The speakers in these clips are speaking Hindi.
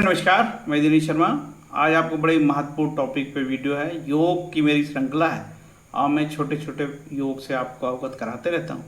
नमस्कार, मैं दिनेश शर्मा। आज आपको बड़े महत्वपूर्ण टॉपिक पे वीडियो है। योग की मेरी श्रृंखला है और मैं छोटे छोटे योग से आपको अवगत कराते रहता हूँ।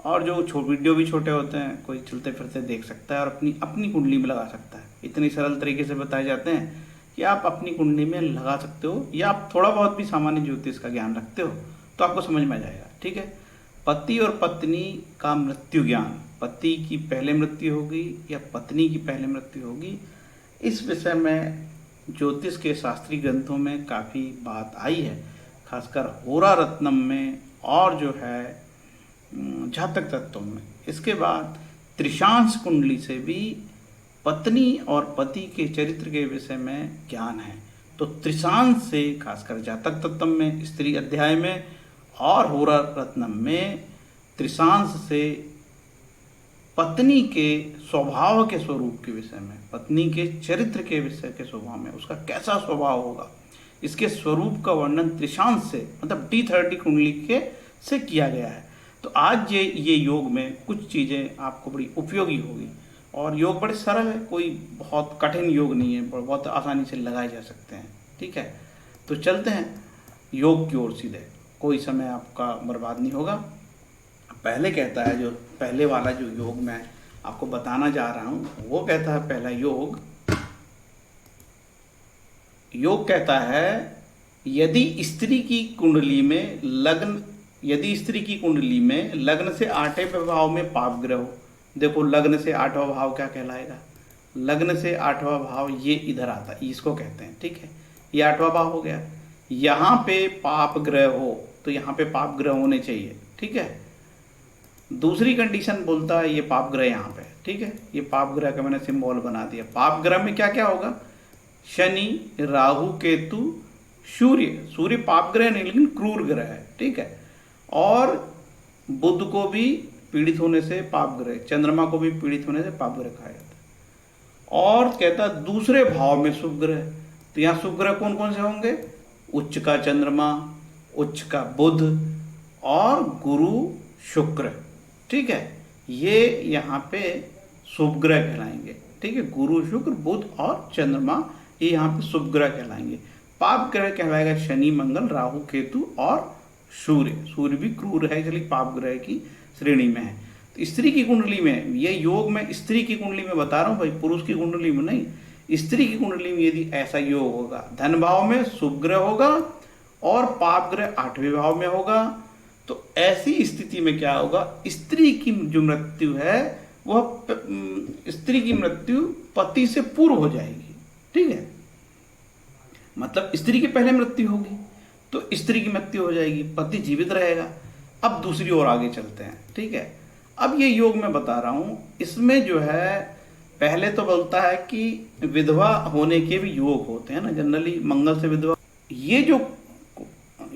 और जो वीडियो भी छोटे होते हैं, कोई चलते फिरते देख सकता है और अपनी अपनी कुंडली में लगा सकता है। इतनी सरल तरीके से बताए जाते हैं कि आप अपनी कुंडली में लगा सकते हो, या आप थोड़ा बहुत भी सामान्य ज्योतिष का ज्ञान रखते हो तो आपको समझ में आ जाएगा। ठीक है। पति और पत्नी का मृत्यु ज्ञान, पति की पहले मृत्यु होगी या पत्नी की पहले मृत्यु होगी, इस विषय में ज्योतिष के शास्त्रीय ग्रंथों में काफ़ी बात आई है, खासकर होरा रत्नम में और जो है जातक तत्व में। इसके बाद त्रिशांश कुंडली से भी पत्नी और पति के चरित्र के विषय में ज्ञान है। तो त्रिशांश से खासकर जातक तत्व में, स्त्री अध्याय में और होरा रत्नम में त्रिशांश से पत्नी के स्वभाव के स्वरूप के विषय में, पत्नी के चरित्र के विषय के स्वभाव में, उसका कैसा स्वभाव होगा, इसके स्वरूप का वर्णन त्रिशांश से मतलब D30 कुंडली के से किया गया है। तो आज ये योग में कुछ चीज़ें आपको बड़ी उपयोगी होगी। और योग बड़े सरल है, कोई बहुत कठिन योग नहीं है, बहुत आसानी से लगाए जा सकते हैं। ठीक है, तो चलते हैं योग की ओर सीधे। कोई समय आपका बर्बाद नहीं होगा। पहले कहता है, जो पहले वाला जो योग मैं आपको बताना जा रहा हूं, वो कहता है, पहला योग कहता है, यदि स्त्री की कुंडली में लग्न से 8वें भाव में पाप ग्रह हो। देखो, लग्न से 8वां भाव क्या कहलाएगा? लग्न से 8वां भाव ये इधर आता है, इसको कहते हैं। ठीक है, ये 8वां भाव हो गया। यहाँ पे पाप ग्रह हो तो यहाँ पे पाप ग्रह होने चाहिए। ठीक है, दूसरी कंडीशन बोलता है ये पाप ग्रह यहाँ पे। ठीक है, ये पाप ग्रह का मैंने सिंबल बना दिया। पाप ग्रह में क्या क्या होगा? शनि, राहु, केतु, सूर्य पाप ग्रह नहीं लेकिन क्रूर ग्रह है। ठीक है, और बुध को भी पीड़ित होने से पाप ग्रह, चंद्रमा को भी पीड़ित होने से पाप ग्रह कहा जाता है। और कहता है दूसरे भाव में शुभ ग्रह। तो यहाँ शुभ ग्रह कौन कौन से होंगे? उच्च का चंद्रमा, उच्च का बुध और गुरु शुक्र। ठीक है, ये यहाँ पे शुभ ग्रह कहलाएंगे। ठीक है, गुरु, शुक्र, बुध और चंद्रमा ये यहाँ पे शुभ ग्रह कहलाएंगे। पाप ग्रह कहलाएगा शनि, मंगल, राहु, केतु और सूर्य भी क्रूर है, इसलिए पाप ग्रह की श्रेणी में है। तो स्त्री की कुंडली में, ये योग में स्त्री की कुंडली में बता रहा हूँ भाई, पुरुष की कुंडली में नहीं। स्त्री की कुंडली में यदि ऐसा योग होगा, धन भाव में शुभ ग्रह होगा और पाप ग्रह 8वें भाव में होगा, तो ऐसी स्थिति में क्या होगा? स्त्री की जो मृत्यु है वह स्त्री की मृत्यु पति से पूर्व हो जाएगी। ठीक है, मतलब स्त्री की पहले मृत्यु होगी तो स्त्री की मृत्यु हो जाएगी, पति जीवित रहेगा। अब दूसरी ओर आगे चलते हैं। ठीक है, अब ये योग मैं बता रहा हूं, इसमें जो है पहले तो बोलता है कि विधवा होने के भी योग होते हैं ना, जनरली मंगल से विधवा। ये जो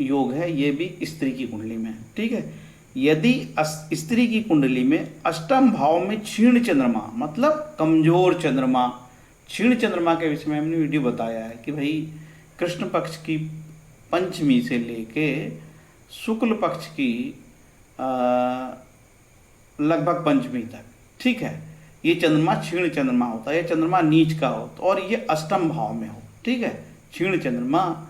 योग है ये भी स्त्री की कुंडली में है। ठीक है, यदि स्त्री की कुंडली में अष्टम भाव में क्षीण चंद्रमा, मतलब कमजोर चंद्रमा, क्षीण चंद्रमा के विषय में हमने वीडियो बताया है कि भाई कृष्ण पक्ष की पंचमी से लेके शुक्ल पक्ष की लगभग पंचमी तक। ठीक है, ये चंद्रमा क्षीण चंद्रमा होता है, ये चंद्रमा नीच का हो और ये अष्टम भाव में हो। ठीक है, क्षीण चंद्रमा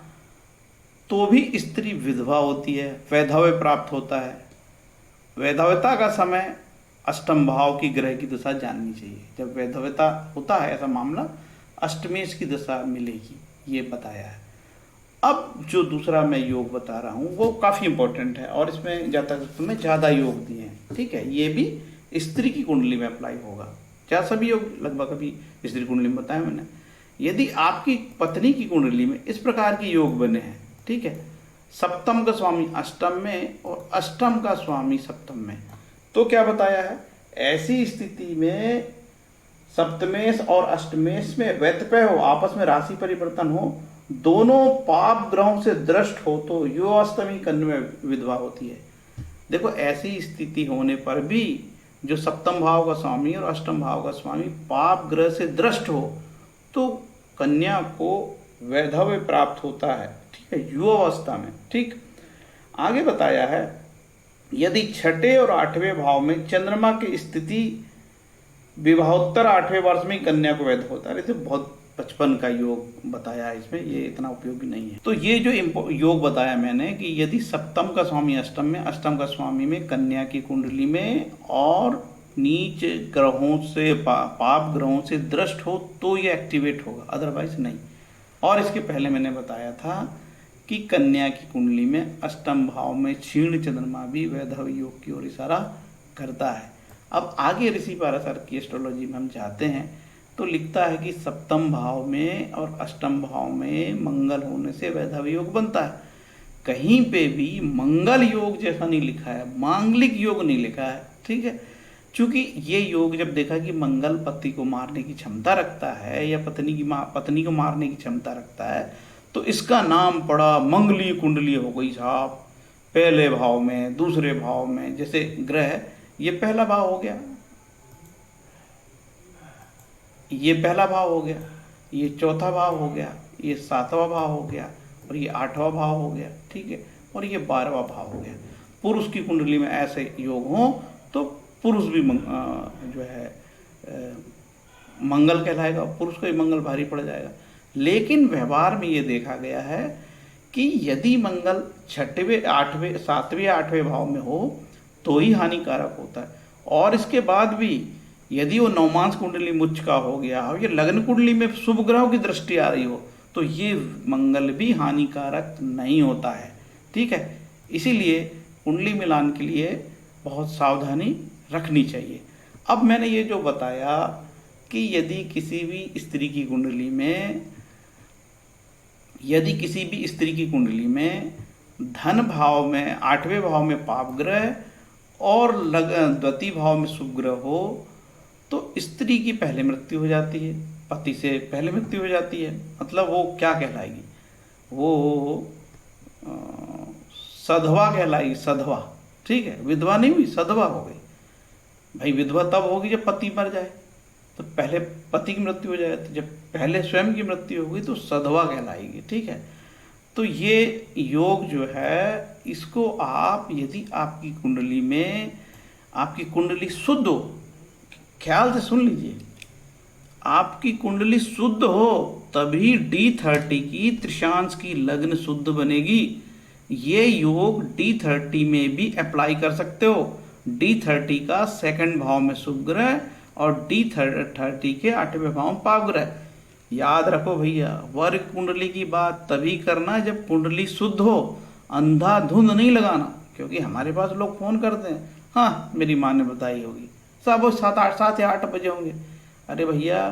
तो भी स्त्री विधवा होती है, वैधव्य प्राप्त होता है। वैधव्यता का समय अष्टम भाव की ग्रह की दशा जाननी चाहिए। जब वैधव्यता होता है ऐसा मामला, अष्टमेश की दशा मिलेगी, ये बताया है। अब जो दूसरा मैं योग बता रहा हूँ वो काफ़ी इंपॉर्टेंट है और इसमें जातक में ज़्यादा योग दिए हैं। ठीक है, ये भी स्त्री की कुंडली में अप्लाई होगा। क्या सभी योग लगभग अभी स्त्री कुंडली में बताया मैंने। यदि आपकी पत्नी की कुंडली में इस प्रकार के योग बने हैं, ठीक है, सप्तम का स्वामी अष्टम में और अष्टम का स्वामी सप्तम में, तो क्या बताया है? ऐसी स्थिति में सप्तमेश और अष्टमेश में व्यत्यय हो, आपस में राशि परिवर्तन हो, दोनों पाप ग्रहों से दृष्ट हो, तो यो अष्टमी कन्या में विधवा होती है। देखो, ऐसी स्थिति होने पर भी जो सप्तम भाव का स्वामी और अष्टम भाव का स्वामी पाप ग्रह से दृष्ट हो तो कन्या को वैधव्य प्राप्त होता है। ठीक है, युवावस्था में। ठीक, आगे बताया है, यदि 6ठे और 8वें भाव में चंद्रमा की स्थिति विवाहोत्तर 8वें वर्ष में कन्या को वैध होता है। तो बहुत 55 का योग बताया है इसमें, ये इतना उपयोगी नहीं है। तो ये जो योग बताया मैंने कि यदि सप्तम का स्वामी अष्टम में, अष्टम का स्वामी में, कन्या की कुंडली में और नीच ग्रहों से पाप ग्रहों से दृष्ट हो तो ये एक्टिवेट होगा, अदरवाइज नहीं। और इसके पहले मैंने बताया था कि कन्या की कुंडली में अष्टम भाव में क्षीण चंद्रमा भी वैधव्य योग की ओर इशारा करता है। अब आगे ऋषि पाराशर की एस्ट्रोलॉजी में हम जाते हैं तो लिखता है कि सप्तम भाव में और अष्टम भाव में मंगल होने से वैधव्य योग बनता है। कहीं पे भी मंगल योग जैसा नहीं लिखा है, मांगलिक योग नहीं लिखा है, ठीक है। चूंकि ये योग जब देखा कि मंगल पति को मारने की क्षमता रखता है या पत्नी को मारने की क्षमता रखता है, तो इसका नाम पड़ा मंगली कुंडली हो गई साहब। पहले भाव में, दूसरे भाव में, जैसे ग्रह, ये पहला भाव हो गया, ये पहला भाव हो गया, ये चौथा भाव हो गया, ये सातवां भाव हो गया और ये आठवां भाव हो गया, ठीक है, और ये 12वां भाव हो गया। पुरुष की कुंडली में ऐसे योग हो तो पुरुष भी जो है मंगल कहलाएगा, पुरुष को ही मंगल भारी पड़ जाएगा। लेकिन व्यवहार में ये देखा गया है कि यदि मंगल छठवें, आठवें, सातवें, आठवें भाव में हो तो ही हानिकारक होता है। और इसके बाद भी यदि वो नवमांस कुंडली मुच्च का हो गया हो, ये लग्न कुंडली में शुभ ग्रहों की दृष्टि आ रही हो, तो ये मंगल भी हानिकारक नहीं होता है, ठीक है। इसीलिए कुंडली मिलान के लिए बहुत सावधानी रखनी चाहिए। अब मैंने ये जो बताया कि यदि किसी भी स्त्री की कुंडली में धन भाव में, आठवें भाव में पाप ग्रह और द्वितीय भाव में शुभ ग्रह हो तो स्त्री की पहले मृत्यु हो जाती है, पति से पहले मृत्यु हो जाती है। मतलब वो क्या कहलाएगी, वो सधवा कहलाएगी, सधवा, ठीक है। विधवा नहीं हुई, सधवा हो गई। भाई विधवा तब होगी जब पति मर जाए, तो पहले पति की मृत्यु हो जाए, तो जब पहले स्वयं की मृत्यु होगी तो सधवा कहलाएगी, ठीक है। तो ये योग जो है, इसको आप यदि आपकी कुंडली में, आपकी कुंडली शुद्ध हो, ख्याल से सुन लीजिए, आपकी कुंडली शुद्ध हो तभी D30 की त्रिशांश की लग्न शुद्ध बनेगी। ये योग D30 में भी अप्लाई कर सकते हो। D30 का सेकंड भाव में शुभ ग्रह और D30 के 8वें भाव में पाप ग्रह। याद रखो भैया, वर्ग कुंडली की बात तभी करना जब कुंडली शुद्ध हो, अंधाधुंध नहीं लगाना। क्योंकि हमारे पास लोग फोन करते हैं, हाँ मेरी माँ ने बताई होगी, सब 7 या 8 बजे होंगे। अरे भैया,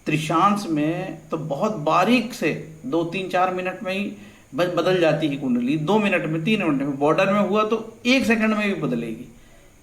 त्रिशांश में तो बहुत बारीक से 2-3-4 मिनट में ही बदल जाती है कुंडली, 2 मिनट में, 3 मिनट में। बॉर्डर में हुआ तो 1 सेकंड में भी बदलेगी।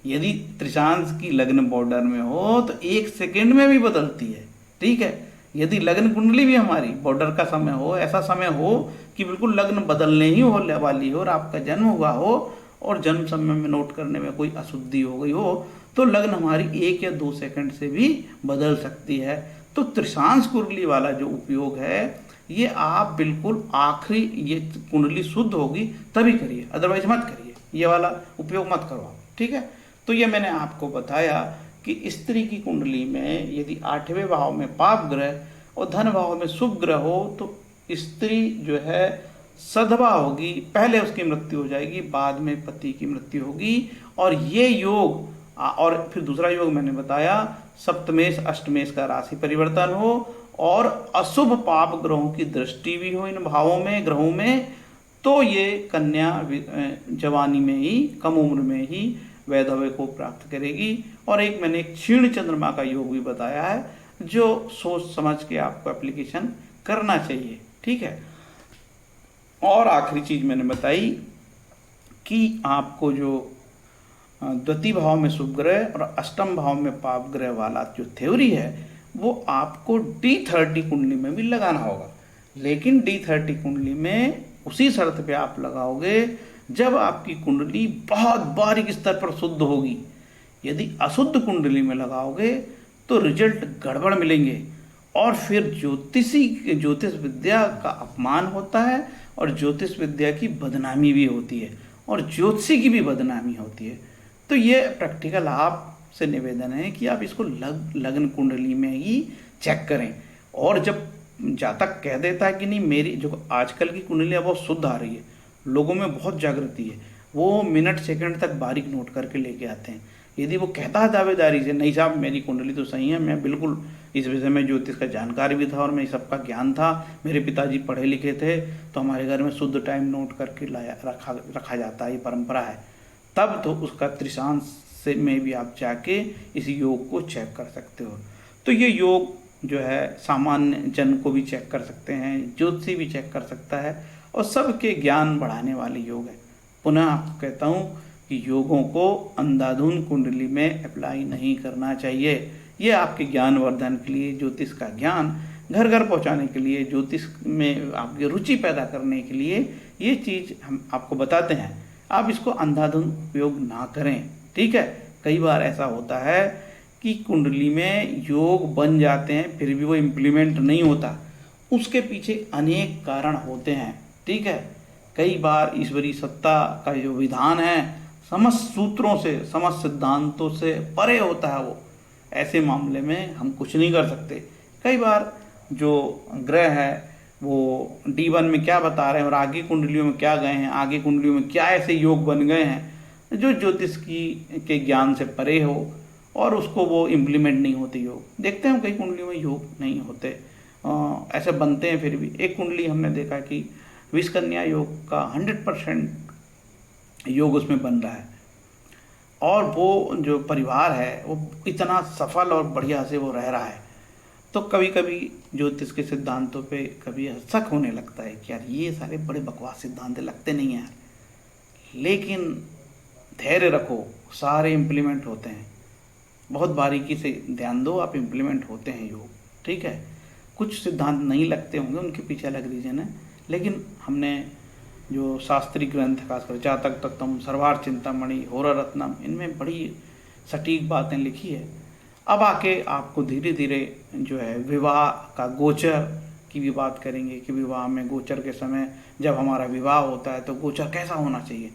यदि त्रिशांश की लग्न बॉर्डर में हो तो 1 सेकंड में भी बदलती है, ठीक है। यदि लग्न कुंडली भी हमारी बॉर्डर का समय हो, ऐसा समय हो कि बिल्कुल लग्न बदलने ही होने वाली हो और आपका जन्म हुआ हो और जन्म समय में नोट करने में कोई अशुद्धि हो गई हो, तो लग्न हमारी 1 या 2 सेकंड से भी बदल सकती है। तो त्रिशांश कुंडली वाला जो उपयोग है, ये आप बिल्कुल आखिरी, ये कुंडली शुद्ध होगी तभी करिए, अदरवाइज मत करिए, ये वाला उपयोग मत करो, ठीक है। तो ये मैंने आपको बताया कि स्त्री की कुंडली में यदि 8वें भाव में पाप ग्रह और धन भाव में शुभ ग्रह हो तो स्त्री जो है सधवा होगी, पहले उसकी मृत्यु हो जाएगी, बाद में पति की मृत्यु होगी। और ये योग, और फिर दूसरा योग मैंने बताया, सप्तमेश अष्टमेश का राशि परिवर्तन हो और अशुभ पाप ग्रहों की दृष्टि भी हो इन भावों में, ग्रहों में, तो ये कन्या जवानी में ही, कम उम्र में ही वैधव्य को प्राप्त करेगी। और एक मैंने एक क्षीण चंद्रमा का योग भी बताया है, जो सोच समझ के आपको एप्लीकेशन करना चाहिए, ठीक है। और आखिरी चीज मैंने बताई कि आपको जो द्वितीय भाव में शुभ ग्रह और अष्टम भाव में पाप ग्रह वाला जो थ्योरी है, वो आपको D30 कुंडली में भी लगाना होगा। लेकिन D30 कुंडली में उसी शर्त पे आप लगाओगे जब आपकी कुंडली बहुत बारीक स्तर पर शुद्ध होगी। यदि अशुद्ध कुंडली में लगाओगे तो रिजल्ट गड़बड़ मिलेंगे और फिर ज्योतिष विद्या का अपमान होता है और ज्योतिष विद्या की बदनामी भी होती है और ज्योतिषी की भी बदनामी होती है। तो ये प्रैक्टिकल आपसे निवेदन है कि आप इसको लग्न कुंडली में ही चेक करें। और जब जातक कह देता है कि नहीं मेरी जो आजकल की कुंडलियाँ बहुत शुद्ध आ रही है, लोगों में बहुत जागृति है, वो मिनट सेकंड तक बारीक नोट करके लेके आते हैं। यदि वो कहता है दावेदारी से नहीं साहब मेरी कुंडली तो सही है, मैं बिल्कुल इस विषय में ज्योतिष का जानकारी भी था और मैं सबका ज्ञान था, मेरे पिताजी पढ़े लिखे थे, तो हमारे घर में शुद्ध टाइम नोट करके लाया रखा जाता है, ये परंपरा है, तब तो उसका त्रिशांश से में भी आप जाके इस योग को चेक कर सकते हो। तो ये योग जो है सामान्य जन को भी चेक कर सकते हैं, ज्योतिषी भी चेक कर सकता है, और सबके ज्ञान बढ़ाने वाले योग है। पुनः आपको कहता हूँ कि योगों को अंधाधुंध कुंडली में अप्लाई नहीं करना चाहिए। ये आपके ज्ञान वर्धन के लिए, ज्योतिष का ज्ञान घर घर पहुँचाने के लिए, ज्योतिष में आपकी रुचि पैदा करने के लिए ये चीज़ हम आपको बताते हैं। आप इसको अंधाधुंध उपयोग ना करें, ठीक है। कई बार ऐसा होता है कि कुंडली में योग बन जाते हैं फिर भी वो इम्प्लीमेंट नहीं होता, उसके पीछे अनेक कारण होते हैं, ठीक है। कई बार ईश्वरीय सत्ता का जो विधान है समस्त सूत्रों से, समस्त सिद्धांतों से परे होता है, वो ऐसे मामले में हम कुछ नहीं कर सकते। कई बार जो ग्रह है वो D1 में क्या बता रहे हैं और आगे कुंडलियों में क्या गए हैं, आगे कुंडलियों में क्या ऐसे योग बन गए हैं जो ज्योतिष के ज्ञान से परे हो और उसको वो इम्प्लीमेंट नहीं होते योग। देखते हैं कई कुंडलियों में योग नहीं होते, ऐसे बनते हैं फिर भी। एक कुंडली हमने देखा कि विषकन्या योग का 100% योग उसमें बन रहा है और वो जो परिवार है वो इतना सफल और बढ़िया से वो रह रहा है। तो कभी कभी ज्योतिष के सिद्धांतों पे कभी शक होने लगता है कि यार ये सारे बड़े बकवास सिद्धांत लगते नहीं हैं, लेकिन धैर्य रखो, सारे इम्प्लीमेंट होते हैं। बहुत बारीकी से ध्यान दो, आप इम्प्लीमेंट होते हैं योग, ठीक है। कुछ सिद्धांत नहीं लगते होंगे, उनके पीछे अलग रीजन है, लेकिन हमने जो शास्त्रीय ग्रंथ खासकर जातक तत्वम, सर्वार्थ चिंतामणि, होरा रत्नम, इनमें बड़ी सटीक बातें लिखी है। अब आके आपको धीरे धीरे जो है विवाह का गोचर की भी बात करेंगे कि विवाह में गोचर के समय जब हमारा विवाह होता है तो गोचर कैसा होना चाहिए,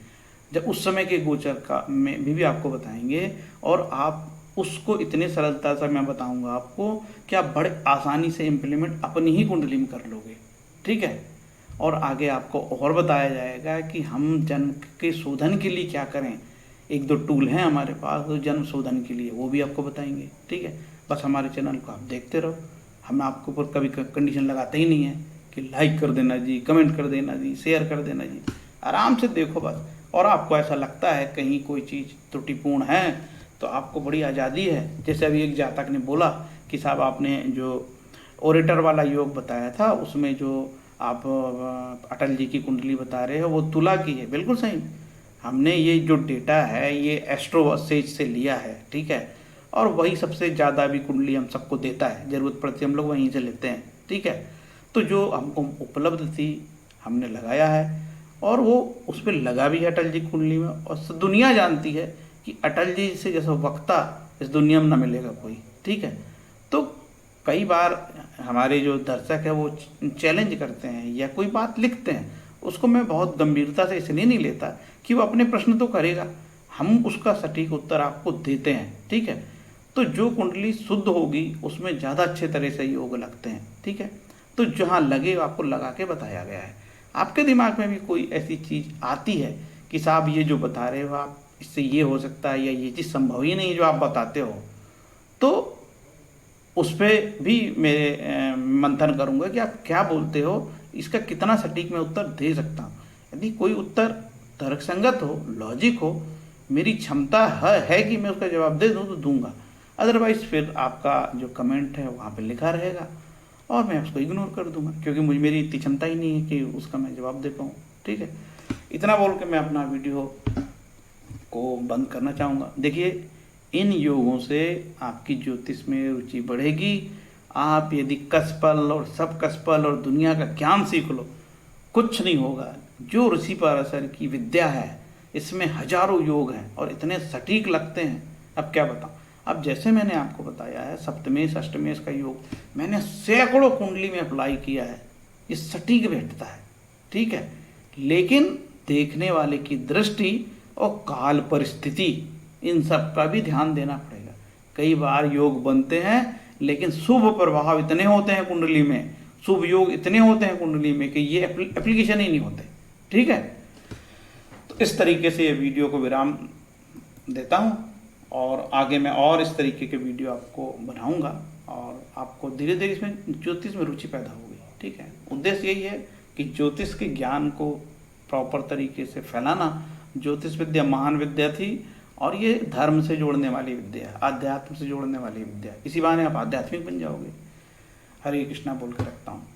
जब उस समय के गोचर का में भी आपको बताएंगे। और आप उसको इतने सरलता से मैं बताऊंगा आपको कि आप बड़े आसानी से इम्प्लीमेंट अपनी ही कुंडली में कर लोगे, ठीक है। और आगे आपको और बताया जाएगा कि हम जन्म के शोधन के लिए क्या करें। एक दो टूल हैं हमारे पास तो जन्म शोधन के लिए, वो भी आपको बताएंगे, ठीक है। बस हमारे चैनल को आप देखते रहो, हम आपके ऊपर कभी कंडीशन लगाते ही नहीं है कि लाइक कर देना जी, कमेंट कर देना जी, शेयर कर देना जी, आराम से देखो बस। और आपको ऐसा लगता है कहीं कोई चीज़ त्रुटिपूर्ण है तो आपको बड़ी आज़ादी है। जैसे अभी एक जातक ने बोला कि साहब आपने जो ओरेटर वाला योग बताया था उसमें जो आप अटल जी की कुंडली बता रहे हो वो तुला की है, बिल्कुल सही। हमने ये जो डेटा है ये एस्ट्रोसेज से लिया है, ठीक है। और वही सबसे ज़्यादा भी कुंडली हम सबको देता है, ज़रूरत पड़ती है हम लोग वहीं से लेते हैं, ठीक है। तो जो हमको उपलब्ध थी हमने लगाया है और वो उस पर लगा भी है अटल जी कुंडली में। और दुनिया जानती है कि अटल जी से जैसा वक्ता इस दुनिया में ना मिलेगा कोई, ठीक है। तो कई बार हमारे जो दर्शक है वो चैलेंज करते हैं या कोई बात लिखते हैं, उसको मैं बहुत गंभीरता से इसलिए नहीं लेता कि वो अपने प्रश्न तो करेगा, हम उसका सटीक उत्तर आपको देते हैं, ठीक है। तो जो कुंडली शुद्ध होगी उसमें ज़्यादा अच्छे तरह से योग लगते हैं, ठीक है। तो जहाँ लगे आपको लगा के बताया गया है। आपके दिमाग में भी कोई ऐसी चीज़ आती है कि साहब ये जो बता रहे हो आप, इससे ये हो सकता है या ये चीज़ संभव ही नहीं जो आप बताते हो, तो उस पर भी मेरे मंथन करूंगा कि आप क्या बोलते हो, इसका कितना सटीक मैं उत्तर दे सकता हूँ। यदि कोई उत्तर तर्कसंगत हो, लॉजिक हो, मेरी क्षमता है कि मैं उसका जवाब दे दूँ तो दूंगा, अदरवाइज फिर आपका जो कमेंट है वहाँ पे लिखा रहेगा और मैं उसको इग्नोर कर दूंगा, क्योंकि मुझे मेरी इतनी क्षमता ही नहीं है कि उसका मैं जवाब दे पाऊँ, ठीक है। इतना बोल के मैं अपना वीडियो को बंद करना चाहूँगा। देखिए, इन योगों से आपकी ज्योतिष में रुचि बढ़ेगी। आप यदि कसपल और सब कसपल और दुनिया का ज्ञान सीख लो, कुछ नहीं होगा। जो ऋषि पाराशर की विद्या है इसमें हजारों योग हैं और इतने सटीक लगते हैं, अब क्या बताऊं। अब जैसे मैंने आपको बताया है सप्तमेश अष्टमेश का योग मैंने सैकड़ों कुंडली में अप्लाई किया है, ये सटीक बैठता है, ठीक है। लेकिन देखने वाले की दृष्टि और काल परिस्थिति, इन सब का भी ध्यान देना पड़ेगा। कई बार योग बनते हैं लेकिन शुभ प्रभाव इतने होते हैं कुंडली में, शुभ योग इतने होते हैं कुंडली में कि ये एप्लीकेशन ही नहीं होते। ठीक है, तो इस तरीके से ये वीडियो को विराम देता हूँ और आगे मैं और इस तरीके के वीडियो आपको बनाऊंगा और आपको धीरे धीरे इसमें ज्योतिष में रुचि पैदा होगी। ठीक है, उद्देश्य यही है कि ज्योतिष के ज्ञान को प्रॉपर तरीके से फैलाना। ज्योतिष विद्या महान विद्या थी और ये धर्म से जोड़ने वाली विद्या है, आध्यात्म से जोड़ने वाली विद्या। इसी बहाने आप आध्यात्मिक बन जाओगे। हरे कृष्णा बोल के रखता हूँ।